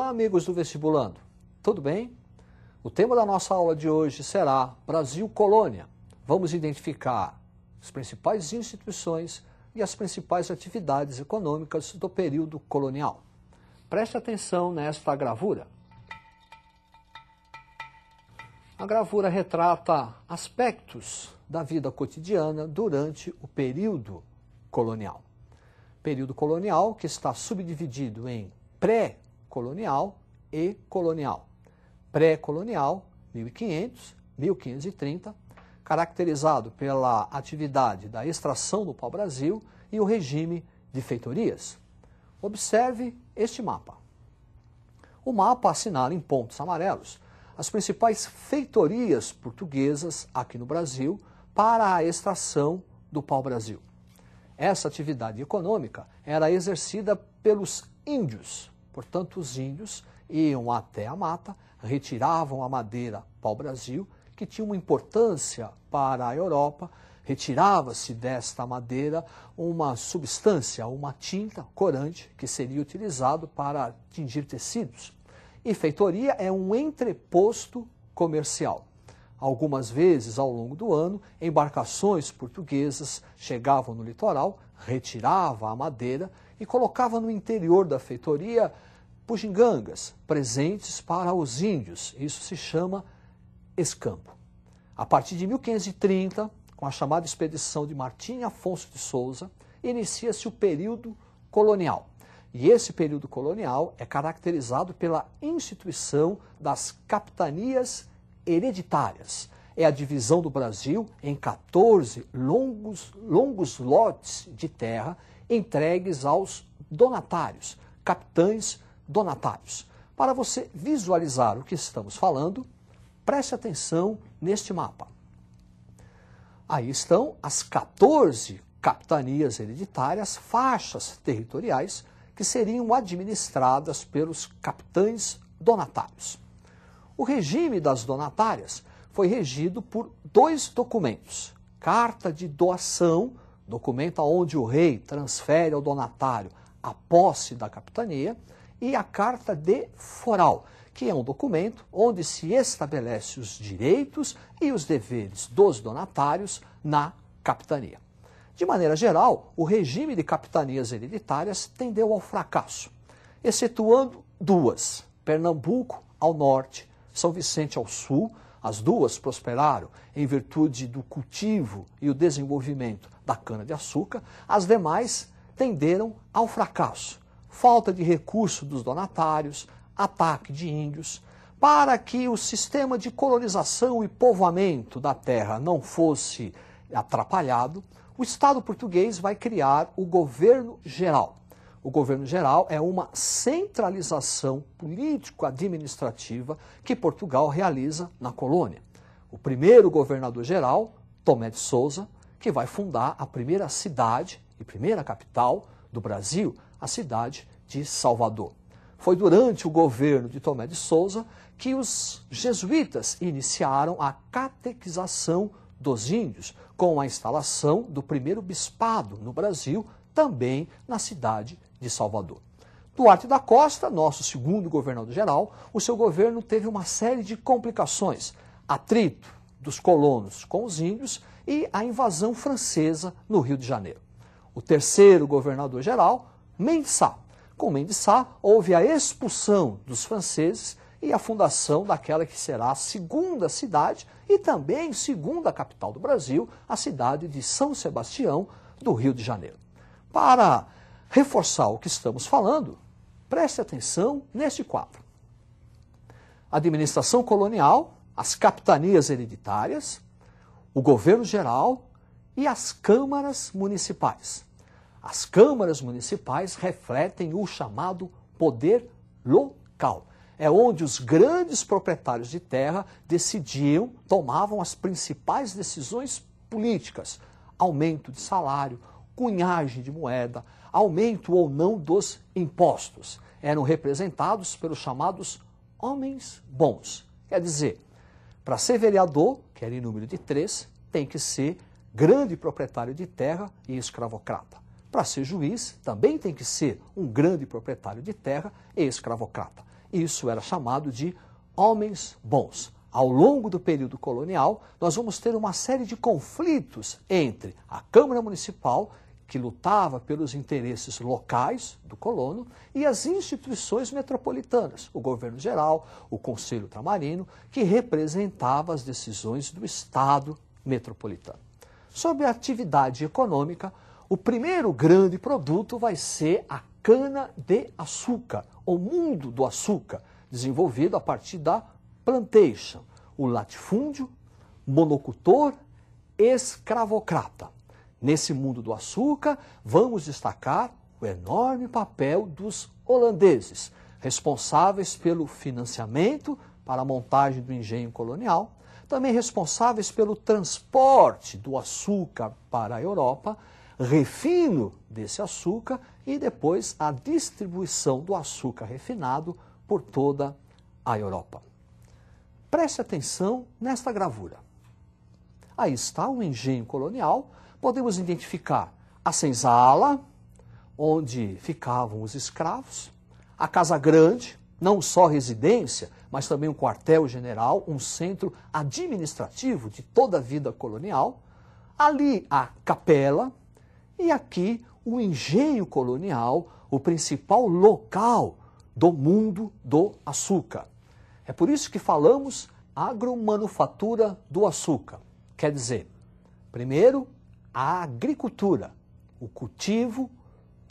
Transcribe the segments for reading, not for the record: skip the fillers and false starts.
Olá, amigos do Vestibulando, tudo bem? O tema da nossa aula de hoje será Brasil Colônia. Vamos identificar as principais instituições e as principais atividades econômicas do período colonial. Preste atenção nesta gravura. A gravura retrata aspectos da vida cotidiana durante o período colonial. Período colonial que está subdividido em pré-colonial e colonial. Pré-colonial, 1500, 1530, caracterizado pela atividade da extração do pau-brasil e o regime de feitorias. Observe este mapa. O mapa assinala em pontos amarelos as principais feitorias portuguesas aqui no Brasil para a extração do pau-brasil. Essa atividade econômica era exercida pelos índios, portanto os índios iam até a mata, retiravam a madeira pau-brasil, que tinha uma importância para a Europa, retirava-se desta madeira uma substância, uma tinta corante, que seria utilizado para tingir tecidos. E feitoria é um entreposto comercial. Algumas vezes, ao longo do ano, embarcações portuguesas chegavam no litoral, retiravam a madeira e colocavam no interior da feitoria bugigangas, presentes para os índios. Isso se chama escampo. A partir de 1530, com a chamada expedição de Martim Afonso de Souza, inicia-se o período colonial. E esse período colonial é caracterizado pela instituição das capitanias hereditárias. É a divisão do Brasil em 14 longos lotes de terra entregues aos donatários, capitães donatários. Para você visualizar o que estamos falando, preste atenção neste mapa. Aí estão as 14 capitanias hereditárias, faixas territoriais, que seriam administradas pelos capitães donatários. O regime das donatárias foi regido por dois documentos. Carta de doação, documento onde o rei transfere ao donatário a posse da capitania, e a carta de foral, que é um documento onde se estabelece os direitos e os deveres dos donatários na capitania. De maneira geral, o regime de capitanias hereditárias tendeu ao fracasso, excetuando duas, Pernambuco ao norte, São Vicente ao sul. As duas prosperaram em virtude do cultivo e o desenvolvimento da cana-de-açúcar. As demais tenderam ao fracasso. Falta de recurso dos donatários, ataque de índios. Para que o sistema de colonização e povoamento da terra não fosse atrapalhado, o Estado português vai criar o governo geral. O governo geral é uma centralização político-administrativa que Portugal realiza na colônia. O primeiro governador-geral, Tomé de Souza, que vai fundar a primeira cidade e primeira capital do Brasil, a cidade de Salvador. Foi durante o governo de Tomé de Souza que os jesuítas iniciaram a catequização dos índios, com a instalação do primeiro bispado no Brasil, também na cidade de Salvador. Duarte da Costa, nosso segundo governador-geral, o seu governo teve uma série de complicações, atrito dos colonos com os índios e a invasão francesa no Rio de Janeiro. O terceiro governador-geral, Mendes Sá. Com Mendes Sá, houve a expulsão dos franceses e a fundação daquela que será a segunda cidade e também segunda capital do Brasil, a cidade de São Sebastião, do Rio de Janeiro. Para reforçar o que estamos falando, preste atenção neste quadro. Administração colonial, as capitanias hereditárias, o governo geral e as câmaras municipais. As câmaras municipais refletem o chamado poder local. É onde os grandes proprietários de terra decidiam, tomavam as principais decisões políticas. Aumento de salário, cunhagem de moeda, aumento ou não dos impostos. Eram representados pelos chamados homens bons. Quer dizer, para ser vereador, que era em número de 3, tem que ser grande proprietário de terra e escravocrata. Para ser juiz, também tem que ser um grande proprietário de terra e escravocrata. Isso era chamado de homens bons. Ao longo do período colonial, nós vamos ter uma série de conflitos entre a Câmara Municipal, que lutava pelos interesses locais do colono, e as instituições metropolitanas, o governo geral, o Conselho Ultramarino, que representava as decisões do Estado metropolitano. Sobre a atividade econômica, o primeiro grande produto vai ser a cana-de-açúcar, o mundo do açúcar, desenvolvido a partir da plantation, o latifúndio, monocultor, escravocrata. Nesse mundo do açúcar, vamos destacar o enorme papel dos holandeses, responsáveis pelo financiamento para a montagem do engenho colonial, também responsáveis pelo transporte do açúcar para a Europa, refino desse açúcar e depois a distribuição do açúcar refinado por toda a Europa. Preste atenção nesta gravura. Aí está o engenho colonial. Podemos identificar a senzala, onde ficavam os escravos, a Casa Grande, não só residência, mas também um quartel-general, um centro administrativo de toda a vida colonial, ali a capela e aqui o engenho colonial, o principal local do mundo do açúcar. É por isso que falamos agromanufatura do açúcar. Quer dizer, primeiro, a agricultura, o cultivo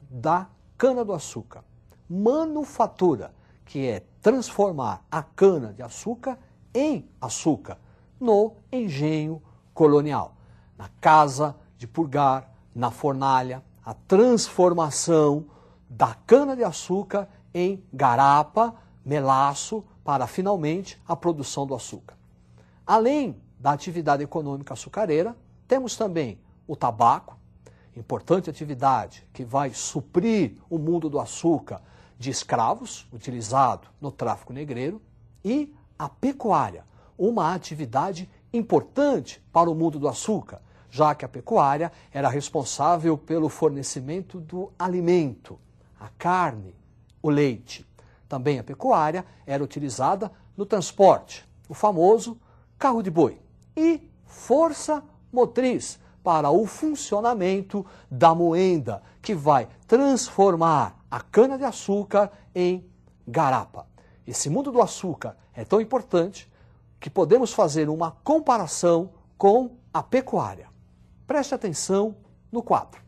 da cana-do-açúcar. Manufatura, que é transformar a cana-de-açúcar em açúcar, no engenho colonial. Na casa de purgar, na fornalha, a transformação da cana-de-açúcar em garapa, melaço, para finalmente a produção do açúcar. Além da atividade econômica açucareira, temos também o tabaco, importante atividade que vai suprir o mundo do açúcar de escravos, utilizado no tráfico negreiro, e a pecuária, uma atividade importante para o mundo do açúcar, já que a pecuária era responsável pelo fornecimento do alimento, a carne, o leite. Também a pecuária era utilizada no transporte, o famoso carro de boi, e força motriz para o funcionamento da moenda, que vai transformar a cana-de-açúcar em garapa. Esse mundo do açúcar é tão importante que podemos fazer uma comparação com a pecuária. Preste atenção no quadro.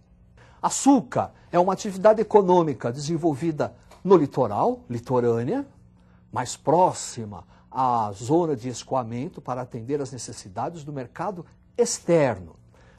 Açúcar é uma atividade econômica desenvolvida no litoral, litorânea, mais próxima à zona de escoamento para atender às necessidades do mercado externo.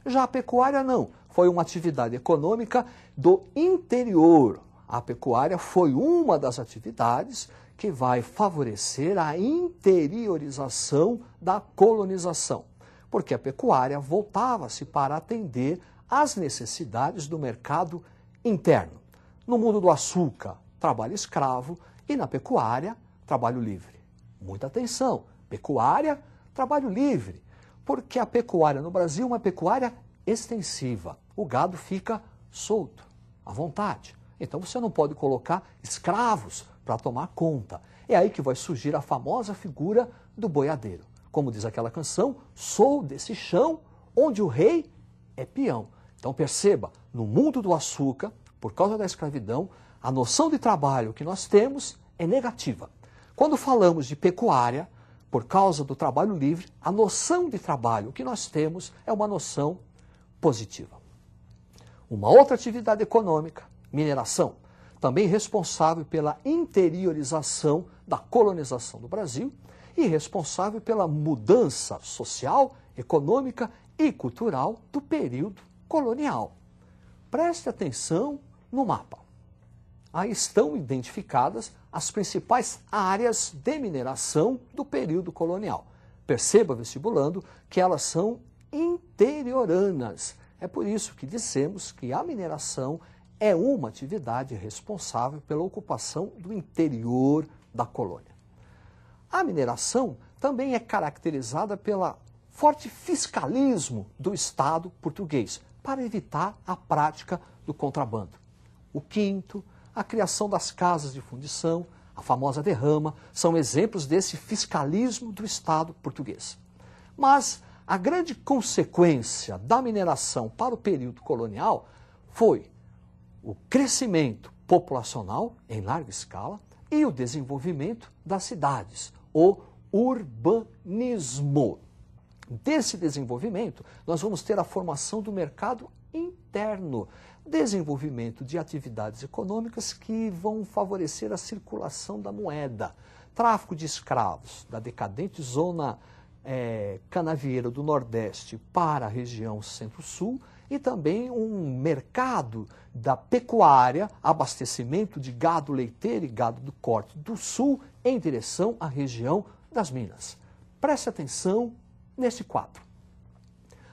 Já a pecuária não, foi uma atividade econômica do interior. A pecuária foi uma das atividades que vai favorecer a interiorização da colonização, porque a pecuária voltava-se para atender às necessidades do mercado interno. No mundo do açúcar, trabalho escravo, e na pecuária, trabalho livre. Muita atenção, pecuária, trabalho livre, porque a pecuária no Brasil é uma pecuária extensiva. O gado fica solto, à vontade. Então você não pode colocar escravos para tomar conta. É aí que vai surgir a famosa figura do boiadeiro. Como diz aquela canção, sou desse chão onde o rei é peão. Então perceba, no mundo do açúcar, por causa da escravidão, a noção de trabalho que nós temos é negativa. Quando falamos de pecuária, por causa do trabalho livre, a noção de trabalho que nós temos é uma noção positiva. Uma outra atividade econômica, mineração, também responsável pela interiorização da colonização do Brasil e responsável pela mudança social, econômica e cultural do período colonial. Preste atenção no mapa. Aí estão identificadas as principais áreas de mineração do período colonial. Perceba, vestibulando, que elas são interioranas. É por isso que dissemos que a mineração é uma atividade responsável pela ocupação do interior da colônia. A mineração também é caracterizada pelo forte fiscalismo do Estado português para evitar a prática do contrabando. O quinto, a criação das casas de fundição, a famosa derrama, são exemplos desse fiscalismo do Estado português. Mas a grande consequência da mineração para o período colonial foi o crescimento populacional em larga escala e o desenvolvimento das cidades, o urbanismo. Desse desenvolvimento, nós vamos ter a formação do mercado interno, desenvolvimento de atividades econômicas que vão favorecer a circulação da moeda, tráfico de escravos da decadente zona canavieira do Nordeste para a região Centro-Sul e também um mercado da pecuária, abastecimento de gado leiteiro e gado do corte do Sul em direção à região das Minas. Preste atenção nesse quadro.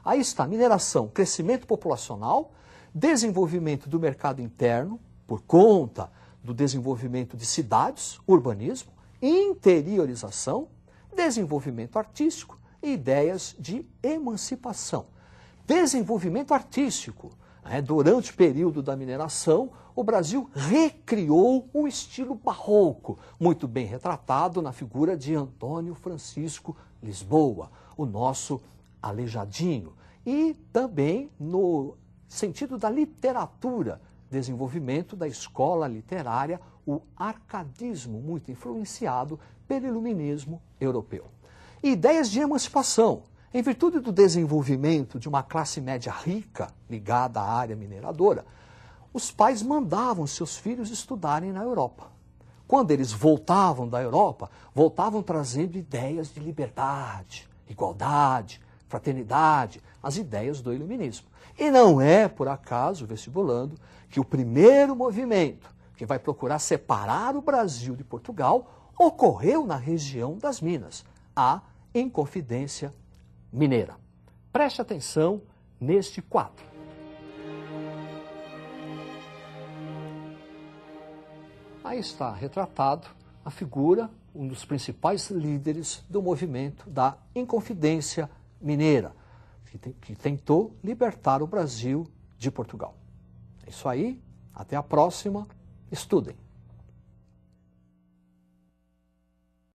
Aí está mineração, crescimento populacional, desenvolvimento do mercado interno, por conta do desenvolvimento de cidades, urbanismo, interiorização, desenvolvimento artístico e ideias de emancipação. Desenvolvimento artístico. Durante o período da mineração, o Brasil recriou um estilo barroco, muito bem retratado na figura de Antônio Francisco Lisboa, o nosso Aleijadinho. E também no sentido da literatura, desenvolvimento da escola literária, o arcadismo, muito influenciado pelo iluminismo europeu. E ideias de emancipação. Em virtude do desenvolvimento de uma classe média rica ligada à área mineradora, os pais mandavam seus filhos estudarem na Europa. Quando eles voltavam da Europa, voltavam trazendo ideias de liberdade, igualdade, fraternidade, as ideias do iluminismo. E não é, por acaso, vestibulando, que o primeiro movimento que vai procurar separar o Brasil de Portugal ocorreu na região das Minas, a Inconfidência Mineira. Preste atenção neste quadro. Aí está retratado a figura, um dos principais líderes do movimento da Inconfidência Mineira, que tentou libertar o Brasil de Portugal. É isso aí, até a próxima, estudem.